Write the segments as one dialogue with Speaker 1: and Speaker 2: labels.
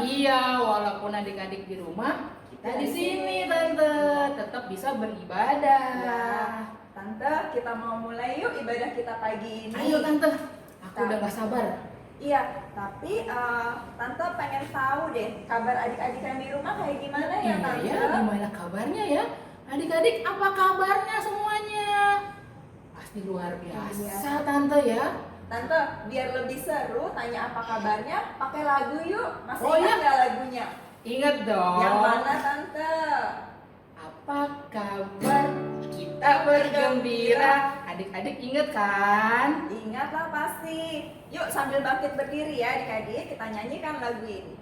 Speaker 1: Iya, walaupun adik-adik di rumah, kita di sini Tante tetap bisa beribadah.
Speaker 2: Ya, Tante, kita mau mulai yuk ibadah kita pagi ini.
Speaker 1: Ayo Tante, aku udah gak sabar.
Speaker 2: Iya, tapi Tante pengen tahu deh kabar adik-adik yang di rumah kayak gimana ya Tante?
Speaker 1: Iya, gimana kabarnya ya? Adik-adik apa kabarnya semuanya? Pasti luar biasa Tante ya.
Speaker 2: Tante, biar lebih seru tanya apa kabarnya, pakai lagu yuk. Masih
Speaker 1: Oh,
Speaker 2: ingat
Speaker 1: iya?
Speaker 2: nggak lagunya?
Speaker 1: Ingat dong.
Speaker 2: Yang mana Tante?
Speaker 1: Apa kabar? Kita bergembira. Adik-adik inget kan?
Speaker 2: Ingat lah pasti. Yuk sambil bangkit berdiri ya adik-adik, kita nyanyikan lagu ini.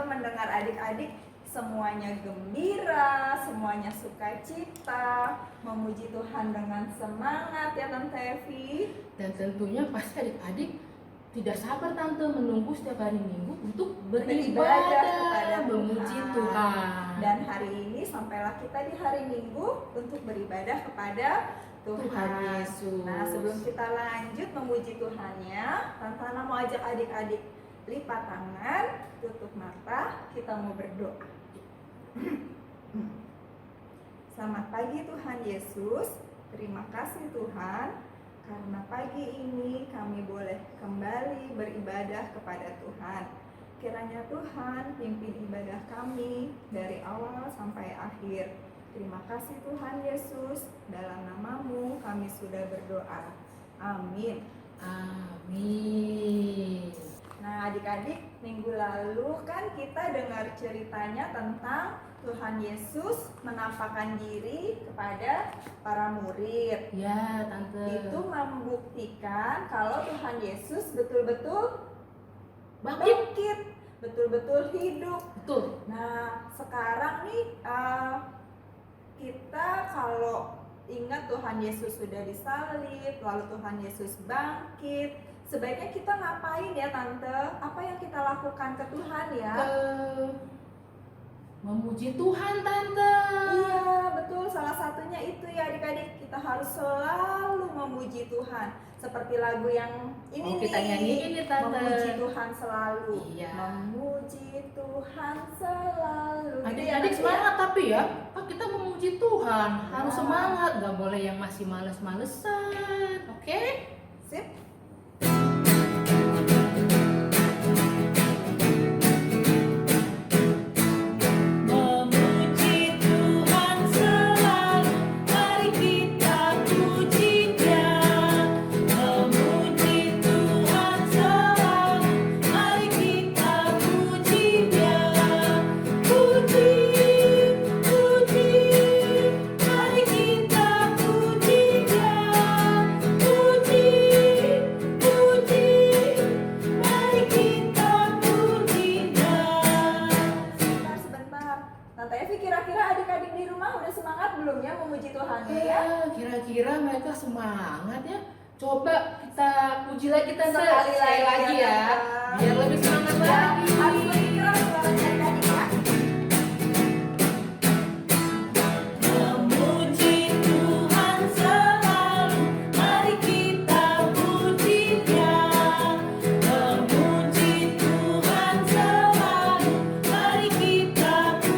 Speaker 2: Mendengar adik-adik semuanya gembira, semuanya sukacita, memuji Tuhan dengan semangat ya Tante Evi.
Speaker 1: Dan tentunya pasti adik-adik tidak sabar Tante menunggu setiap hari Minggu untuk beribadah, memuji Tuhan.
Speaker 2: Dan hari ini sampailah kita di hari Minggu untuk beribadah kepada Tuhan
Speaker 1: Yesus.
Speaker 2: Nah, sebelum kita lanjut memuji Tuhannya, Tante Ana mau ajak adik-adik lipat tangan, tutup mata, kita mau berdoa. Selamat pagi Tuhan Yesus, terima kasih Tuhan, karena pagi ini kami boleh kembali beribadah kepada Tuhan. Kiranya Tuhan pimpin ibadah kami dari awal sampai akhir. Terima kasih Tuhan Yesus, dalam nama-Mu kami sudah berdoa. Amin.
Speaker 1: Amin.
Speaker 2: Nah adik-adik, minggu lalu kan kita dengar ceritanya tentang Tuhan Yesus menampakkan diri kepada para murid.
Speaker 1: Ya Tante.
Speaker 2: Itu membuktikan kalau Tuhan Yesus betul-betul
Speaker 1: bangkit,
Speaker 2: betul-betul hidup.
Speaker 1: betul.
Speaker 2: Nah sekarang nih kita kalau ingat Tuhan Yesus sudah disalib, lalu Tuhan Yesus bangkit, sebaiknya kita ngapain ya Tante? Apa yang kita lakukan ke Tuhan ya?
Speaker 1: Memuji Tuhan Tante.
Speaker 2: Iya betul, salah satunya itu ya adik-adik, kita harus selalu memuji Tuhan. Seperti lagu yang ini
Speaker 1: kita nyanyiin nih Tante.
Speaker 2: Memuji Tuhan selalu.
Speaker 1: Iya.
Speaker 2: Memuji Tuhan selalu.
Speaker 1: Adik-adik semangat tapi ya, kita memuji Tuhan harus
Speaker 2: Ya.
Speaker 1: semangat, gak boleh yang masih males-malesan, oke?
Speaker 2: Sip.
Speaker 1: Kira-kira mereka semangat ya. Coba kita puji lagi Tante
Speaker 2: Sekali lagi
Speaker 1: ya, biar lebih semangat lagi.
Speaker 2: Harus lebih keras suaranya adik-adik ya.
Speaker 3: Memuji Tuhan selalu, mari kita puji Dia. Memuji Tuhan selalu, mari kita puji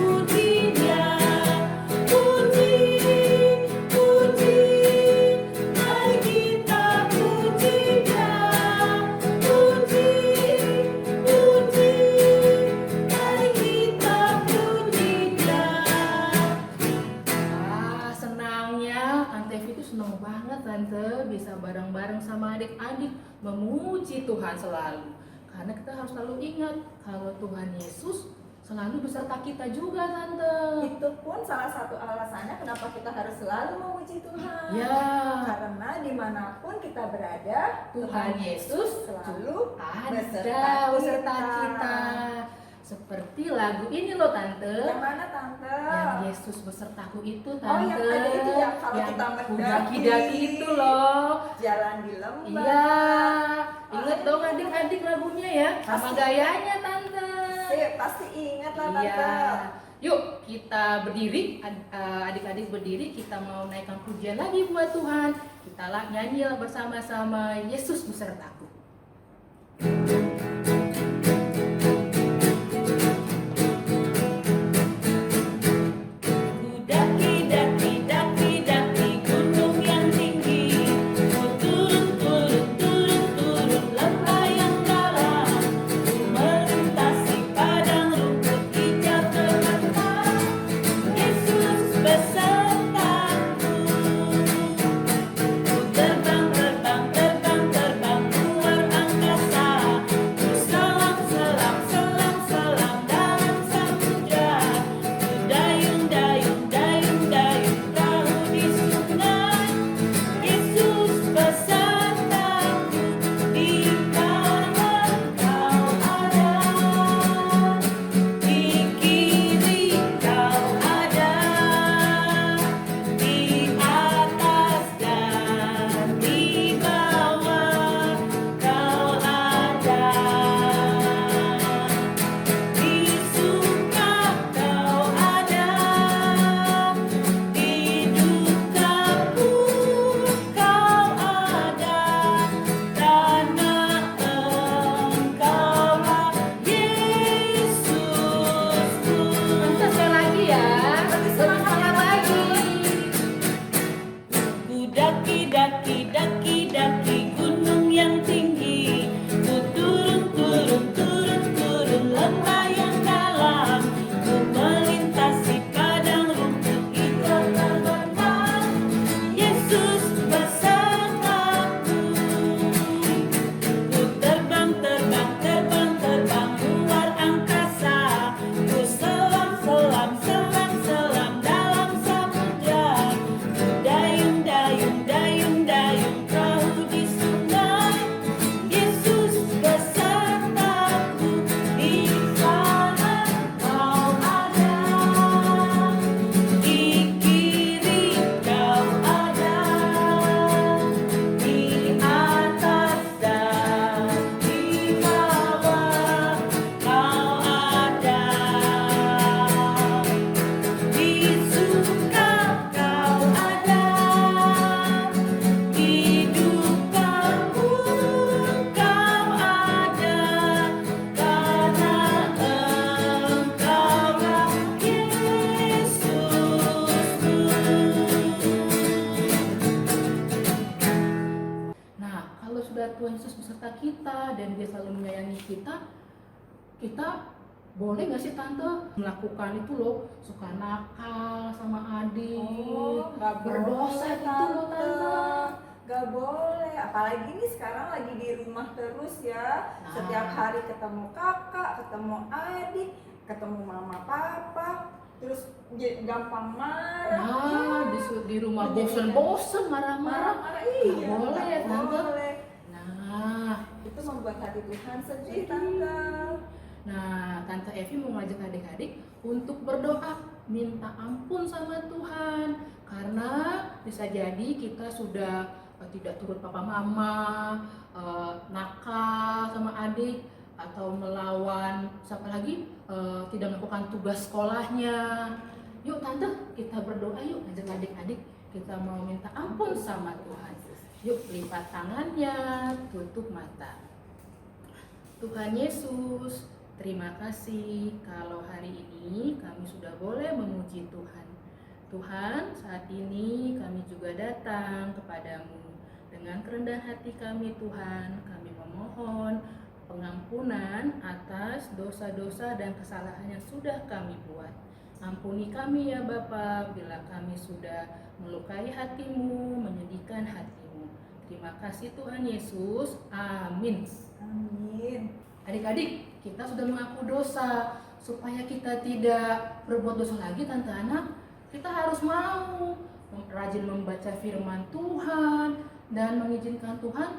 Speaker 1: banget Tante bisa bareng-bareng sama adik-adik memuji Tuhan selalu. Karena kita harus selalu ingat kalau Tuhan Yesus selalu beserta kita juga Tante.
Speaker 2: Itu pun salah satu alasannya kenapa kita harus selalu memuji Tuhan.
Speaker 1: Ya,
Speaker 2: Karena dimanapun kita berada,
Speaker 1: Tuhan Yesus
Speaker 2: selalu
Speaker 1: ada beserta kita. Seperti lagu ini loh Tante.
Speaker 2: Yang mana Tante?
Speaker 1: Yang Yesus besertaku itu Tante.
Speaker 2: Oh, yang ada itu ya, kalau
Speaker 1: yang
Speaker 2: kita mendaki.
Speaker 1: daki-daki itu loh.
Speaker 2: Jalan di lembah.
Speaker 1: Iya. Ingat dong adik-adik lagunya ya. Sama
Speaker 2: Pasti.
Speaker 1: gayanya Tante.
Speaker 2: Pasti ingat lah Tante.
Speaker 1: Iya. Yuk kita berdiri, adik-adik berdiri. Kita mau naikkan pujian lagi buat Tuhan. Kita lah nyanyilah bersama-sama Yesus besertaku.
Speaker 3: Ku daki, daki, daki, daki gunung yang tinggi. Ku turun, turun, turun, turun lembah yang dalam. Ku melintasi padang rumput hijau terbentang. Yesus besertaku. Ku terbang, terbang, terbang, terbang luar angkasa. Ku selam, selam, selam, selam dalam samudra. Ku dayung, dayung, dayung, dayung perahu di sungai. Yesus besertaku, di kanan kau ada, di kiri kau ada, di atas dan di bawah kau ada. Di suka kau ada, di duka pun kau ada, karena Engkaulah Yesusku.
Speaker 1: Tante sekali lagi ya.
Speaker 2: Lebih
Speaker 1: Semangat lagi.
Speaker 3: Ku daki, daki, daki, daki gunung yang tinggi. Ku turun, turun, turun, turun lembah yang dalam. Ku melintasi padang rumput hijau terbentang. Yesus besertaku. Ku terbang, terbang, terbang, terbang luar angkasa. Ku selam, selam, selam, selam dalam samudra. Ku dayung, dayung, dayung, dayung perahu di sungai. Yesus besertaku, di kanan kau ada, di kiri kau ada, di atas dan di bawah kau ada. Di suka kau ada, di duka pun kau ada, karena Engkaulah Yesusku.
Speaker 1: Nah, kalau sudah Tuhan Yesus beserta kita dan Dia selalu menyayangi kita, kita boleh nggak sih Tante melakukan itu loh, suka nakal sama adik,
Speaker 2: Nggak
Speaker 1: berdosa
Speaker 2: boleh,
Speaker 1: gitu loh Tante.
Speaker 2: Gak boleh, apalagi nih sekarang lagi di rumah terus ya.
Speaker 1: Nah.
Speaker 2: Setiap hari ketemu kakak, ketemu adik, ketemu mama papa, terus gampang marah.
Speaker 1: Nah, di rumah bosen-bosen marah-marah.
Speaker 2: marah-marah, iya.
Speaker 1: Nggak boleh ya,
Speaker 2: nggak
Speaker 1: Tante.
Speaker 2: boleh.
Speaker 1: Nah,
Speaker 2: Itu membuat hati Tuhan sedih,
Speaker 1: Sedih.
Speaker 2: Tante.
Speaker 1: Nah, Tante Evi mau ngajak adik-adik untuk berdoa, minta ampun sama Tuhan. Karena bisa jadi kita sudah tidak turut papa mama, nakal sama adik, atau melawan siapa lagi, tidak melakukan tugas sekolahnya. Yuk Tante, kita berdoa yuk, ngajak adik-adik, kita mau minta ampun sama Tuhan. Yuk lipat tangannya, tutup mata. Tuhan Yesus, terima kasih kalau hari ini kami sudah boleh memuji Tuhan. Tuhan, saat ini kami juga datang kepadamu dengan kerendahan hati kami Tuhan. Kami memohon pengampunan atas dosa-dosa dan kesalahan yang sudah kami buat. Ampuni kami ya Bapa, bila kami sudah melukai hatimu, menyedihkan hatimu. Terima kasih Tuhan Yesus. Amin.
Speaker 2: Amin.
Speaker 1: Adik-adik, kita sudah mengaku dosa. Supaya kita tidak berbuat dosa lagi, Tante Ana, kita harus mau rajin membaca firman Tuhan dan mengizinkan Tuhan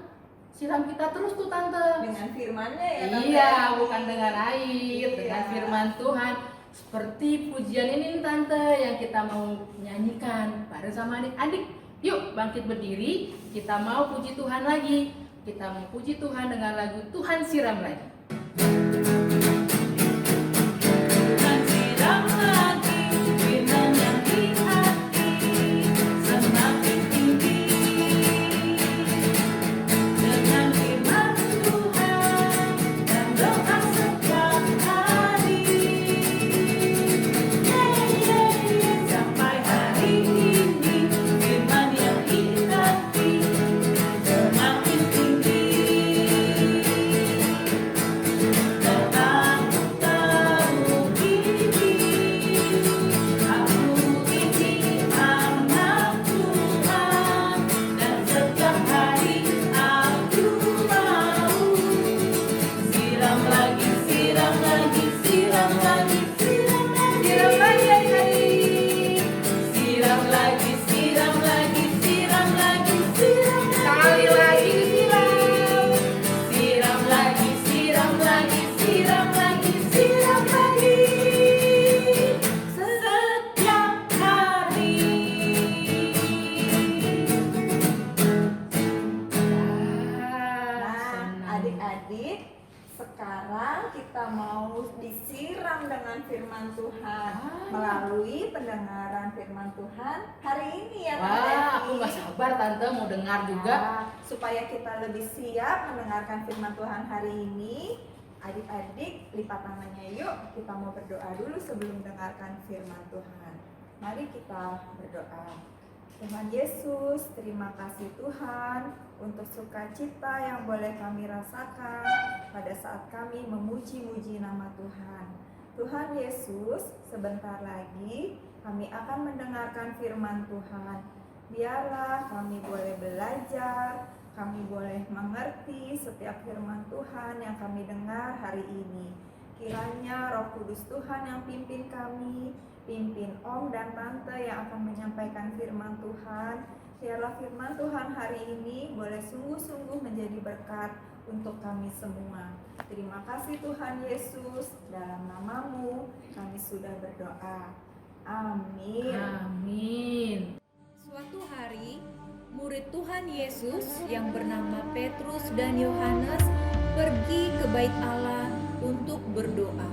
Speaker 1: siram kita terus tuh Tante.
Speaker 2: Dengan firman-Nya ya Tante.
Speaker 1: Iya, bukan dengan air,
Speaker 2: Iya.
Speaker 1: dengan firman Tuhan. Seperti pujian ini Tante yang kita mau nyanyikan bareng sama adik-adik. Yuk bangkit berdiri, kita mau puji Tuhan lagi. Kita mau puji Tuhan dengan lagu Tuhan Siram Lagi.
Speaker 3: Tuhan siram lagi firman yang di hati semakin tinggi dengan firman Tuhan dan doa setiap hari. Sampai hari ini firman yang di hati semakin tinggi. Dan aku tahu ini anak Tuhan, dan setiap hari aku mau siram lagi, siram lagi, siram lagi, siram lagi,
Speaker 1: Siram lagi adik-adik.
Speaker 3: siram lagi, siram lagi, siram lagi, siram
Speaker 1: Sekali lagi disiram.
Speaker 3: siram lagi, siram lagi, siram lagi, siram lagi setiap hari.
Speaker 2: Nah, adik-adik, sekarang kita mau disiram dengan firman Tuhan melalui pendengaran firman Tuhan hari ini ya Tante
Speaker 1: Wah,
Speaker 2: Evi.
Speaker 1: aku gak sabar Tante mau dengar juga.
Speaker 2: Nah, supaya kita lebih siap mendengarkan firman Tuhan hari ini, adik-adik lipat tangannya yuk. Kita mau berdoa dulu sebelum mendengarkan firman Tuhan. Mari kita berdoa. Tuhan Yesus, terima kasih Tuhan untuk sukacita yang boleh kami rasakan pada saat kami memuji-muji nama Tuhan. Tuhan Yesus, sebentar lagi kami akan mendengarkan firman Tuhan. Biarlah kami boleh belajar, kami boleh mengerti setiap firman Tuhan yang kami dengar hari ini. Kiranya Roh Kudus Tuhan yang pimpin kami, pimpin Om dan Tante yang akan menyampaikan firman Tuhan. Biarlah firman Tuhan hari ini boleh sungguh-sungguh menjadi berkat untuk kami semua. Terima kasih Tuhan Yesus, dalam namamu kami sudah berdoa. Amin.
Speaker 1: Amin.
Speaker 4: Suatu hari, murid Tuhan Yesus yang bernama Petrus dan Yohanes pergi ke bait Allah untuk berdoa.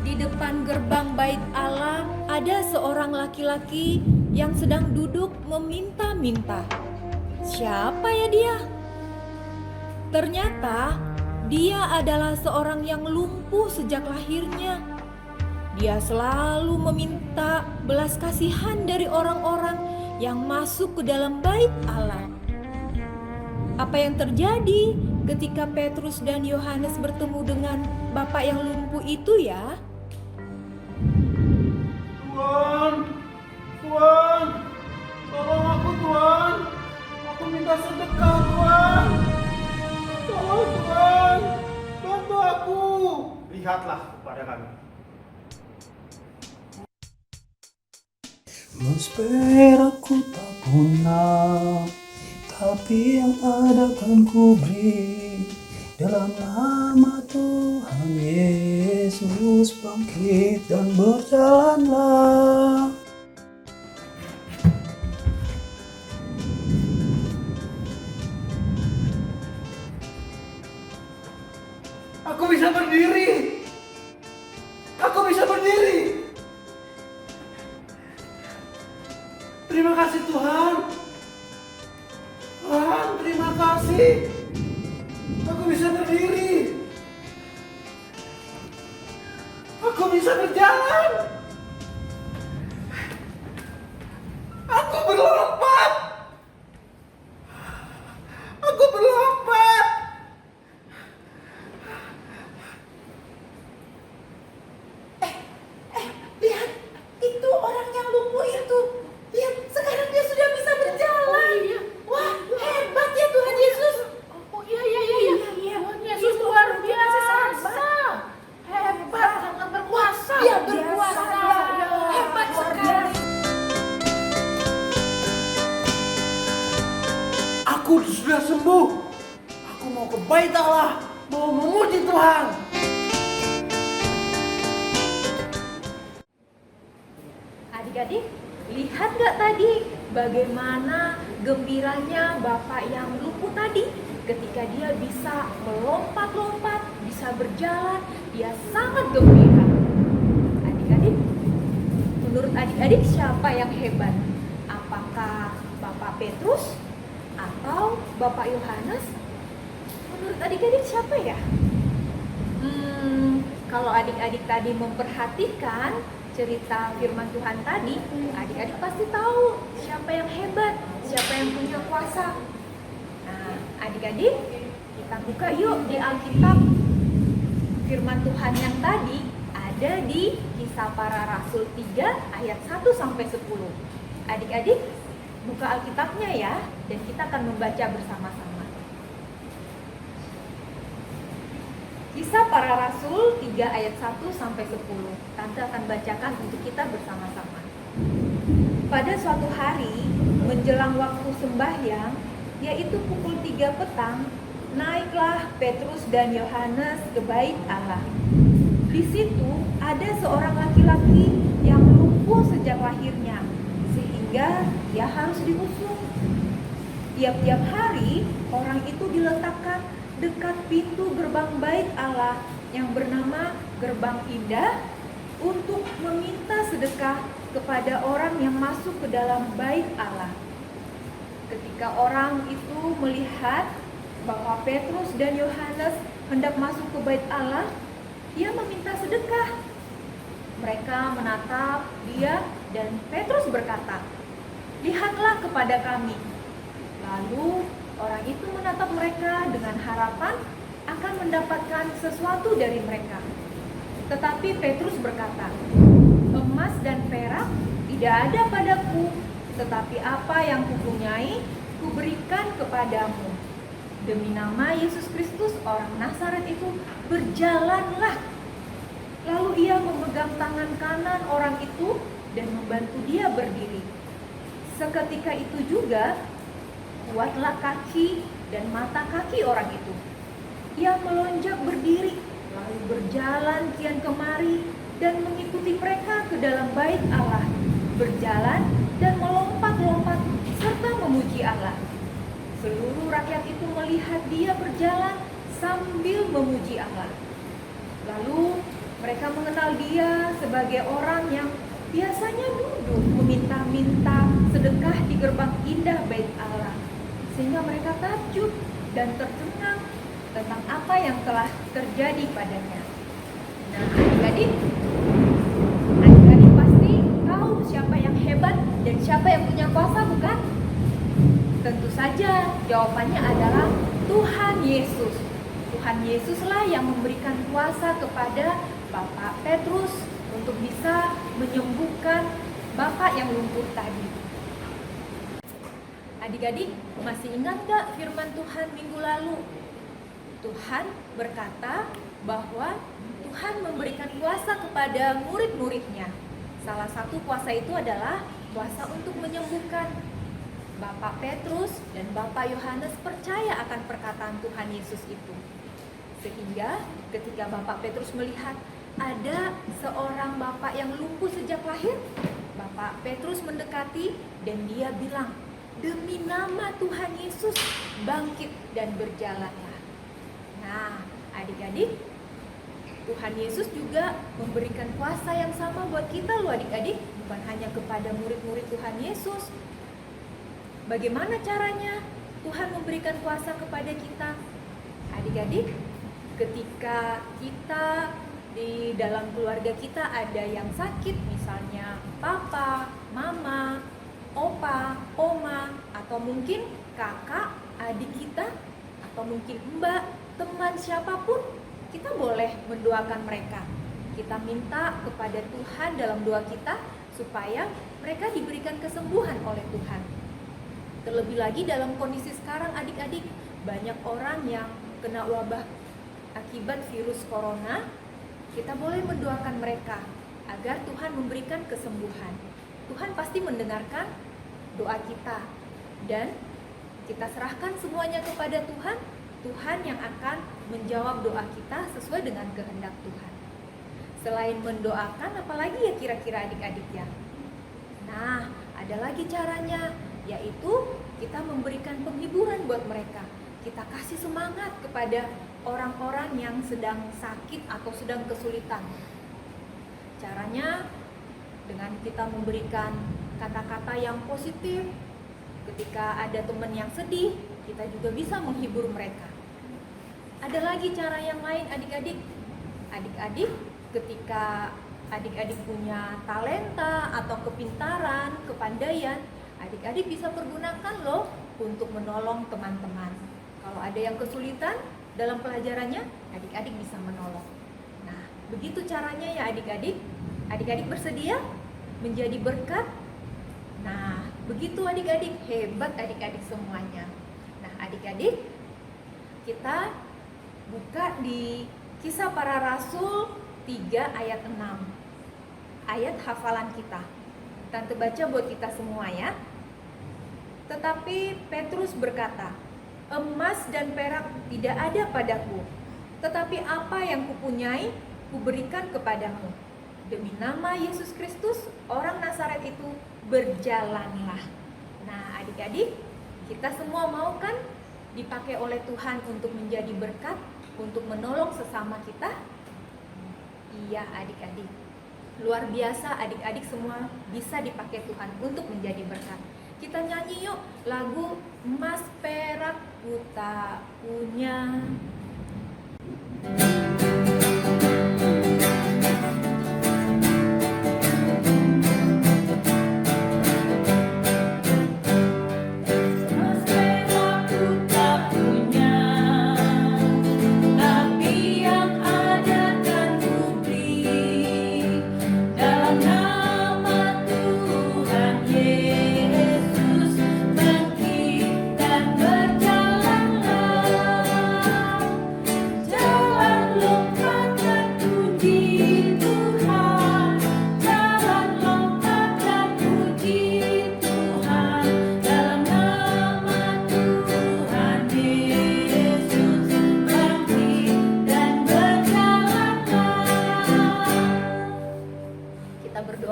Speaker 4: Di depan gerbang bait Allah ada seorang laki-laki yang sedang duduk meminta-minta. Siapa ya dia? Ternyata dia adalah seorang yang lumpuh sejak lahirnya. Dia selalu meminta belas kasihan dari orang-orang yang masuk ke dalam bait Allah. Apa yang terjadi ketika Petrus dan Yohanes bertemu dengan bapak yang lumpuh itu ya?
Speaker 5: Tuhan, Tuhan, tolong aku Tuhan, aku minta sedekah Tuhan, tolong Tuhan, bantu aku. Lihatlah kepada kami. Mesper aku tak punya, tapi yang ada kan ku beri. Dalam nama Tuhan Yesus bangkit dan berjalanlah. Aku bisa berdiri. Aku bisa berdiri. Terima kasih Tuhan. Tuhan, terima kasih. Aku bisa berdiri. Aku Aku bisa berjalan. Aku berlompat. Aku berlompat.
Speaker 3: Lihat, itu orang yang lumpuh itu. Lihat, sekarang dia sudah bisa berjalan.
Speaker 1: iya.
Speaker 3: Wah, hebat ya Tuhan Yesus.
Speaker 1: Oh iya. Tuhan Yesus luar biasa. Hebat, sangat berkuasa.
Speaker 3: Dia berkuasa. Hebat sekali.
Speaker 5: Aku sudah sembuh. Aku mau ke bait Allah, mau memuji Tuhan.
Speaker 4: Adik-adik, lihat gak tadi bagaimana gembiranya Bapak yang lumpuh tadi ketika dia bisa melompat-lompat, bisa berjalan, dia sangat gembira. Adik-adik, menurut adik-adik siapa yang hebat? Apakah Bapak Petrus atau Bapak Yohanes? Menurut adik-adik siapa ya? Kalau adik-adik tadi memperhatikan cerita firman Tuhan tadi, adik-adik pasti tahu siapa yang hebat, siapa yang punya kuasa. Nah, adik-adik, kita buka yuk di Alkitab. Firman Tuhan yang tadi ada di Kisah Para Rasul 3 ayat 1 sampai 10. Adik-adik, buka Alkitabnya ya, dan kita akan membaca bersama-sama. Kisah Para Rasul 3 ayat 1 sampai 10. Tante akan bacakan untuk kita bersama-sama. Pada suatu hari menjelang waktu sembahyang, yaitu pukul 3 petang, naiklah Petrus dan Yohanes ke bait Allah. Di situ ada seorang laki-laki yang lumpuh sejak lahirnya, sehingga dia harus diusung. Tiap-tiap hari orang itu diletakkan dekat pintu gerbang bait Allah yang bernama Gerbang Indah untuk meminta sedekah kepada orang yang masuk ke dalam bait Allah. Ketika orang itu melihat bahwa Petrus dan Yohanes hendak masuk ke bait Allah, dia meminta sedekah. Mereka menatap dia dan Petrus berkata, "Lihatlah kepada kami." Lalu orang itu menatap mereka dengan harapan akan mendapatkan sesuatu dari mereka. Tetapi Petrus berkata, "Emas dan perak tidak ada padaku, tetapi apa yang kupunyai, kuberikan kepadamu. Demi nama Yesus Kristus orang Nazaret itu, berjalanlah." Lalu ia memegang tangan kanan orang itu dan membantu dia berdiri. Seketika itu juga kuatlah kaki dan mata kaki orang itu. Ia melonjak berdiri, lalu berjalan kian kemari dan mengikuti mereka ke dalam bait Allah, berjalan dan melompat-lompat serta memuji Allah. Seluruh rakyat itu melihat dia berjalan sambil memuji Allah. Lalu mereka mengenal dia sebagai orang yang biasanya duduk meminta-minta sedekah di gerbang indah bait Allah. Sehingga mereka takjub dan tercengang tentang apa yang telah terjadi padanya. Nah, adik-adik pasti tahu siapa yang hebat dan siapa yang punya kuasa, bukan? Tentu saja jawabannya adalah Tuhan Yesus. Tuhan Yesuslah yang memberikan kuasa kepada Bapak Petrus untuk bisa menyembuhkan Bapak yang lumpuh tadi. Adik-adik, masih ingat gak firman Tuhan minggu lalu? Tuhan berkata bahwa Tuhan memberikan kuasa kepada murid-muridnya. Salah satu kuasa itu adalah kuasa untuk menyembuhkan. Bapak Petrus dan Bapak Yohanes percaya akan perkataan Tuhan Yesus itu. Sehingga ketika Bapak Petrus melihat ada seorang bapak yang lumpuh sejak lahir, Bapak Petrus mendekati dan dia bilang, "Demi nama Tuhan Yesus, bangkit dan berjalanlah." Nah, adik-adik, Tuhan Yesus juga memberikan kuasa yang sama buat kita loh adik-adik, bukan hanya kepada murid-murid Tuhan Yesus. Bagaimana caranya Tuhan memberikan kuasa kepada kita? Adik-adik, ketika kita di dalam keluarga kita ada yang sakit, misalnya papa, mama, opa, oma, atau mungkin kakak, adik kita, atau mungkin mbak, teman siapapun, kita boleh mendoakan mereka. Kita minta kepada Tuhan dalam doa kita supaya mereka diberikan kesembuhan oleh Tuhan. Terlebih lagi dalam kondisi sekarang adik-adik, banyak orang yang kena wabah akibat virus corona. Kita boleh mendoakan mereka agar Tuhan memberikan kesembuhan. Tuhan pasti mendengarkan doa kita dan kita serahkan semuanya kepada Tuhan. Tuhan yang akan menjawab doa kita sesuai dengan kehendak Tuhan. Selain mendoakan, apalagi ya kira-kira adik-adik ya? Nah, ada lagi caranya, yaitu kita memberikan penghiburan buat mereka. Kita kasih semangat kepada orang-orang yang sedang sakit atau sedang kesulitan. Caranya dengan kita memberikan kata-kata yang positif. Ketika ada teman yang sedih, kita juga bisa menghibur mereka. Ada lagi cara yang lain adik-adik. Adik-adik ketika adik-adik punya talenta atau kepintaran, kepandaian, adik-adik bisa pergunakan loh untuk menolong teman-teman. Kalau ada yang kesulitan dalam pelajarannya, adik-adik bisa menolong. Nah, begitu caranya ya adik-adik. Adik-adik bersedia menjadi berkat? Nah, begitu adik-adik, hebat adik-adik semuanya. Nah, adik-adik, kita buka di Kisah Para Rasul 3 ayat 6. Ayat hafalan kita. Tante baca buat kita semua ya. Tetapi Petrus berkata, "Emas dan perak tidak ada padaku, tetapi apa yang kupunyai, kuberikan kepadamu. Demi nama Yesus Kristus, orang Nazaret itu, berjalanlah." Nah adik-adik, kita semua mau kan dipakai oleh Tuhan untuk menjadi berkat, untuk menolong sesama kita? Iya adik-adik, luar biasa adik-adik semua bisa dipakai Tuhan untuk menjadi berkat. Kita nyanyi yuk lagu Emas Perak Ku Tak Punya.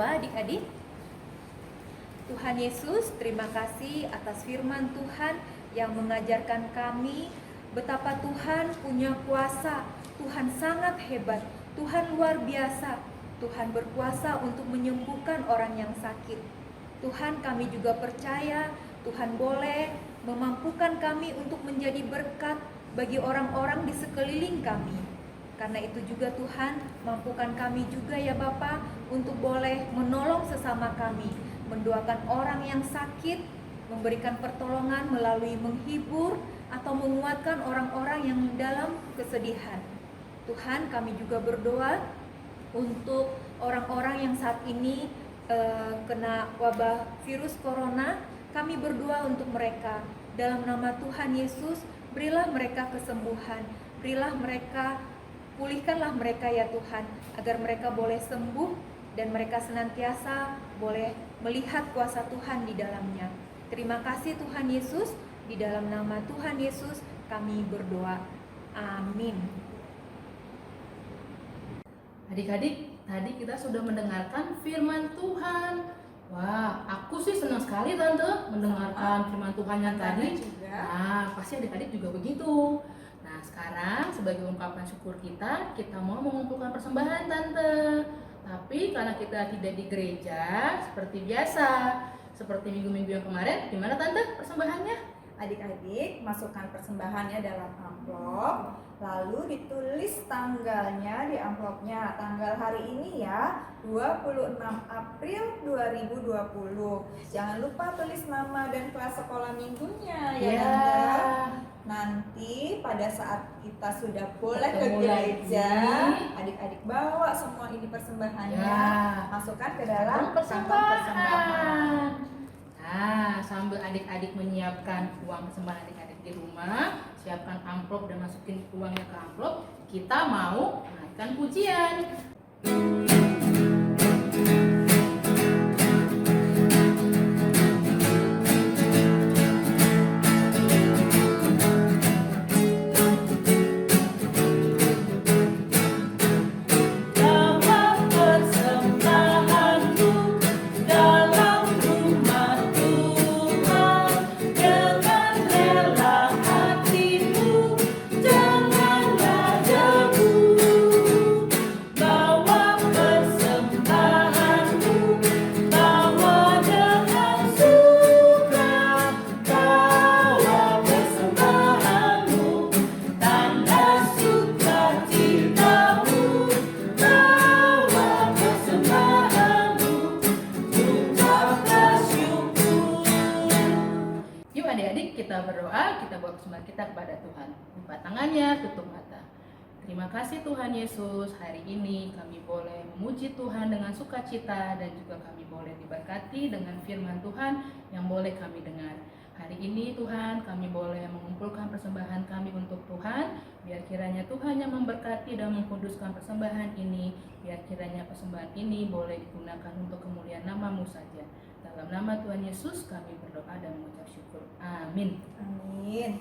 Speaker 4: Adik-adik, Tuhan Yesus, terima kasih atas firman Tuhan yang mengajarkan kami betapa Tuhan punya kuasa. Tuhan sangat hebat, Tuhan luar biasa. Tuhan berkuasa untuk menyembuhkan orang yang sakit. Tuhan, kami juga percaya Tuhan boleh memampukan kami untuk menjadi berkat bagi orang-orang di sekeliling kami. Karena itu juga Tuhan, mampukan kami juga ya Bapa untuk boleh menolong sesama kami, mendoakan orang yang sakit, memberikan pertolongan melalui menghibur atau menguatkan orang-orang yang dalam kesedihan. Tuhan, kami juga berdoa untuk orang-orang yang saat ini kena wabah virus corona. Kami berdoa untuk mereka. Dalam nama Tuhan Yesus, berilah mereka kesembuhan, berilah mereka, pulihkanlah mereka ya Tuhan, agar mereka boleh sembuh dan mereka senantiasa boleh melihat kuasa Tuhan di dalamnya. Terima kasih Tuhan Yesus, di dalam nama Tuhan Yesus kami berdoa. Amin.
Speaker 1: Adik-adik, tadi kita sudah mendengarkan firman Tuhan. Wah, aku sih senang sekali Tante mendengarkan firman Tuhan yang tadi. Nah, pasti adik-adik juga begitu. Nah, sekarang sebagai ungkapan syukur kita mau mengumpulkan persembahan Tante. Tapi karena kita tidak di gereja seperti biasa, seperti minggu-minggu yang kemarin, gimana Tante persembahannya?
Speaker 2: Adik-adik masukkan persembahannya dalam amplop, lalu ditulis tanggalnya di amplopnya. Tanggal hari ini ya, 26 April 2020. Jangan lupa tulis nama dan kelas sekolah minggunya ya,
Speaker 1: Ya.
Speaker 2: Tante. Nanti pada saat kita sudah boleh ke
Speaker 1: Ketemu
Speaker 2: gereja,
Speaker 1: lagi.
Speaker 2: adik-adik bawa semua ini persembahannya,
Speaker 1: Ya.
Speaker 2: masukkan ke dalam kantong persembahan.
Speaker 1: persembahan. Nah, sambil adik-adik menyiapkan uang persembahan adik-adik di rumah, siapkan amplop dan masukin uangnya ke amplop, kita mau naikkan pujian.
Speaker 3: Bawa persembahanmu dalam rumah Tuhan dengan rela hatimu, janganlah ragu. Bawa persembahanmu, bawa dengan suka. Bawa persembahanmu, tanda sukacitamu. Bawa persembahanmu, ucapkan syukur.
Speaker 1: Yuk adik-adik kita berdoa, kita bawa persembahan kita kepada Tuhan. Buka tangannya, tutup mata. Terima kasih Tuhan Yesus, hari ini kami boleh memuji Tuhan dengan sukacita dan juga kami boleh diberkati dengan firman Tuhan yang boleh kami dengar. Hari ini Tuhan kami boleh mengumpulkan persembahan kami untuk Tuhan. Biar kiranya Tuhan yang memberkati dan mengkuduskan persembahan ini. Biar kiranya persembahan ini boleh digunakan untuk kemuliaan nama-Mu saja. Dalam nama Tuhan Yesus kami berdoa dan mengucap syukur. Amin.
Speaker 2: Amin.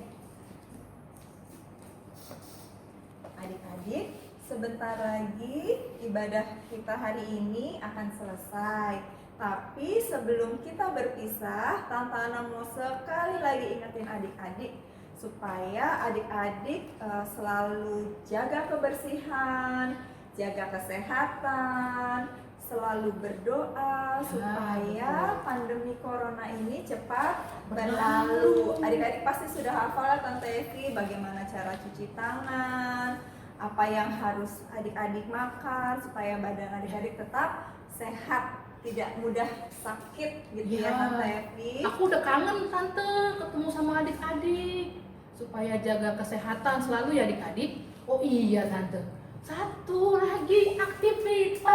Speaker 2: Adik-adik, sebentar lagi ibadah kita hari ini akan selesai. Tapi sebelum kita berpisah, Tante Ana mau sekali lagi ingetin adik-adik supaya adik-adik selalu jaga kebersihan, jaga kesehatan, selalu berdoa supaya pandemi corona ini cepat berlalu. Adik-adik pasti sudah hafal Tante Evi bagaimana cara cuci tangan, apa yang harus adik-adik makan supaya badan adik-adik tetap sehat, tidak mudah sakit gitu ya Tante Evi.
Speaker 1: Aku udah kangen Tante ketemu sama adik-adik supaya jaga kesehatan selalu ya adik-adik. Oh iya Tante, satu lagi aktivitas.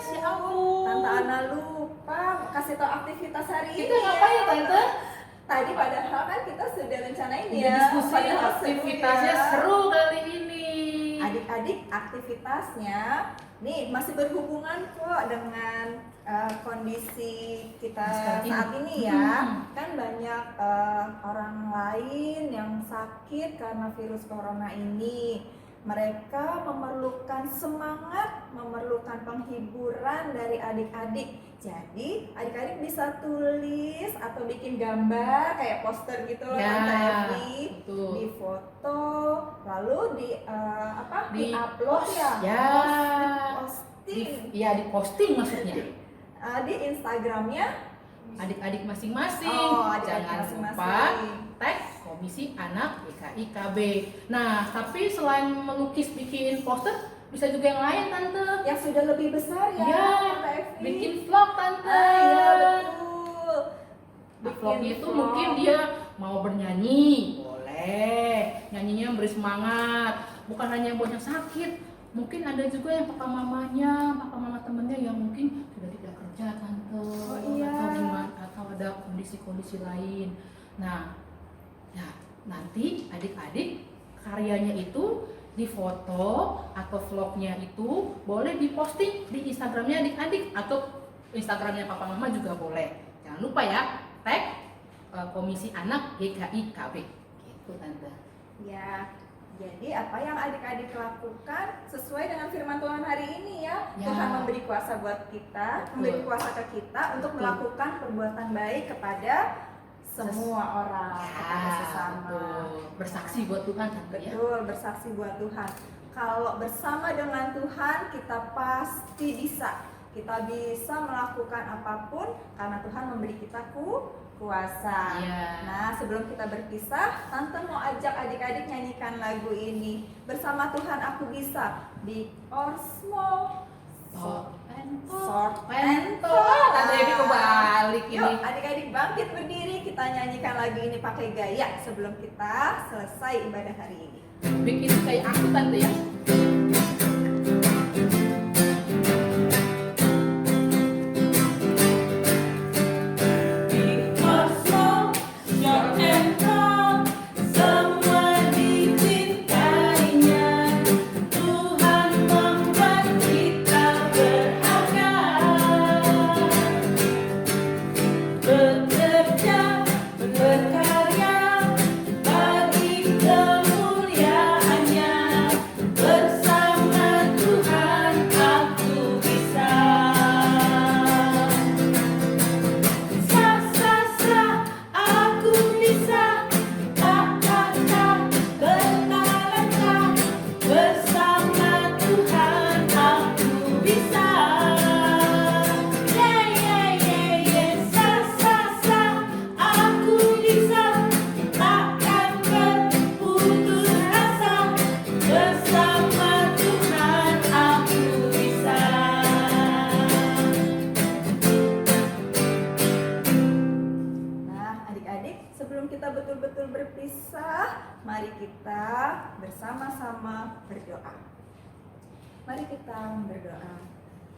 Speaker 2: Ya
Speaker 1: ampun.
Speaker 2: Tante Ana lupa kasih tau aktivitas hari ini.
Speaker 1: Kita ngapain Tante?
Speaker 2: Tadi padahal kan kita sudah rencanain
Speaker 1: Udah
Speaker 2: ya.
Speaker 1: diskusi
Speaker 2: Padahal
Speaker 1: aktivitasnya
Speaker 2: ya.
Speaker 1: seru kali ini.
Speaker 2: Adik-adik aktivitasnya nih masih berhubungan kok dengan kondisi kita
Speaker 1: Sekarang ini.
Speaker 2: saat ini ya. Kan banyak orang lain yang sakit karena virus corona ini. Mereka memerlukan semangat, memerlukan penghiburan dari adik-adik. Jadi adik-adik bisa tulis atau bikin gambar kayak poster gitu loh Tante Evi,
Speaker 1: betul.
Speaker 2: di foto, lalu di-upload ya,
Speaker 1: Ya.
Speaker 2: posting
Speaker 1: Iya di posting maksudnya.
Speaker 2: di Instagramnya.
Speaker 1: Adik-adik masing-masing.
Speaker 2: Oh, adik-adik
Speaker 1: Jangan
Speaker 2: masing-masing.
Speaker 1: lupa tag Komisi Anak GKI-KB. Nah, tapi selain melukis bikin poster, bisa juga yang lain Tante.
Speaker 2: Yang sudah lebih besar ya,
Speaker 1: Ya,
Speaker 2: Tante Evi.
Speaker 1: bikin vlog Tante.
Speaker 2: Iya betul.
Speaker 1: Di vlognya itu
Speaker 2: vlog.
Speaker 1: mungkin dia mau bernyanyi, boleh. Nyanyinya beri semangat, bukan hanya buat yang sakit. Mungkin ada juga yang papa mamanya, papa mama temennya yang mungkin sudah tidak kerja Tante.
Speaker 2: iya.
Speaker 1: Atau gimana, atau ada kondisi-kondisi lain. Nah, ya nanti adik-adik karyanya itu difoto atau vlognya itu boleh diposting di Instagramnya adik-adik atau Instagramnya papa mama juga boleh. Jangan lupa ya, tag Komisi Anak GKI-KB. Gitu Tante.
Speaker 2: Ya, jadi apa yang adik-adik lakukan sesuai dengan firman Tuhan hari ini ya.
Speaker 1: Ya.
Speaker 2: Tuhan memberi kuasa buat kita,
Speaker 1: Betul.
Speaker 2: memberi kuasa ke kita untuk
Speaker 1: Betul.
Speaker 2: melakukan perbuatan baik kepada semua orang, kepada sesama.
Speaker 1: betul. Bersaksi buat Tuhan Tante ya.
Speaker 2: Betul, bersaksi buat Tuhan. Kalau bersama dengan Tuhan kita pasti bisa. Kita bisa melakukan apapun karena Tuhan memberi kita kuasa.
Speaker 1: Iya.
Speaker 2: Nah, sebelum kita berpisah, Tante mau ajak adik-adik nyanyikan lagu ini. Bersama Tuhan aku bisa. Big or small, short and tall.
Speaker 1: Tante Evi kebalik
Speaker 2: Yuk,
Speaker 1: ini.
Speaker 2: adik-adik bangkit berdiri, kita nyanyikan lagu ini pakai gaya sebelum kita selesai ibadah hari ini.
Speaker 1: Bikin kayak aku tante ya.
Speaker 3: Big or small, short and tall, semua dicintainya. Tuhan membuat kita berharga. Bekerja, berkarya bagi kemuliaannya. Bersama Tuhan aku bisa. Aku bisa, tak bertalenta. Bersama Tuhan aku bisa. Aku bisa, takkan berputus asa. Bersama Tuhan aku bisa.
Speaker 2: Nah, adik-adik, sebelum kita betul-betul berpisah, mari kita bersama-sama berdoa. Mari kita berdoa.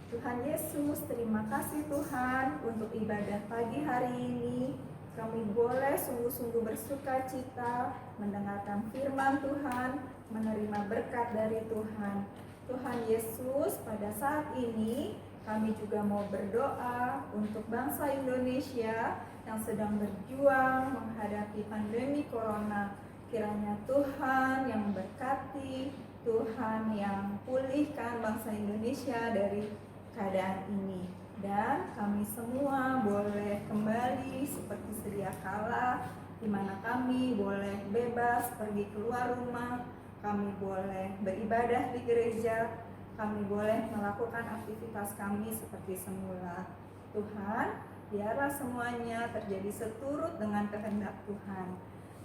Speaker 2: Tuhan Yesus, terima kasih Tuhan untuk ibadah pagi hari ini. Kami boleh sungguh-sungguh bersuka cita mendengarkan firman Tuhan, menerima berkat dari Tuhan. Tuhan Yesus, pada saat ini kami juga mau berdoa untuk bangsa Indonesia yang sedang berjuang menghadapi pandemi corona. Kiranya Tuhan yang memberkati, Tuhan yang pulihkan bangsa Indonesia dari keadaan ini. Dan kami semua boleh kembali seperti sedia kala, di mana kami boleh bebas pergi keluar rumah, kami boleh beribadah di gereja, kami boleh melakukan aktivitas kami seperti semula. Tuhan, biarlah semuanya terjadi seturut dengan kehendak Tuhan.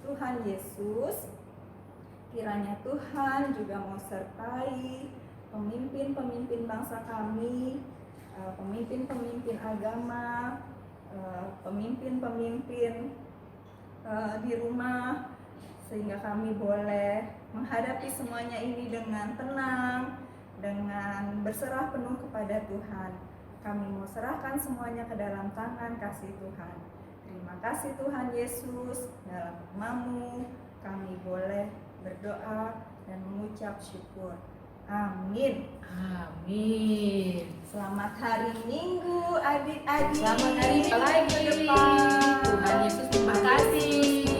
Speaker 2: Tuhan Yesus, kiranya Tuhan juga mau sertai pemimpin-pemimpin bangsa kami, pemimpin-pemimpin agama, pemimpin-pemimpin di rumah, sehingga kami boleh menghadapi semuanya ini dengan tenang, dengan berserah penuh kepada Tuhan. Kami mau serahkan semuanya ke dalam tangan kasih Tuhan. Terima kasih Tuhan Yesus, dalam nama-Mu kami boleh berdoa dan mengucap syukur. Amin.
Speaker 1: Amin.
Speaker 2: Selamat hari Minggu adik-adik.
Speaker 1: Selamat hari Minggu lagi.
Speaker 2: Ke depan.
Speaker 1: Tuhan Yesus terima kasih.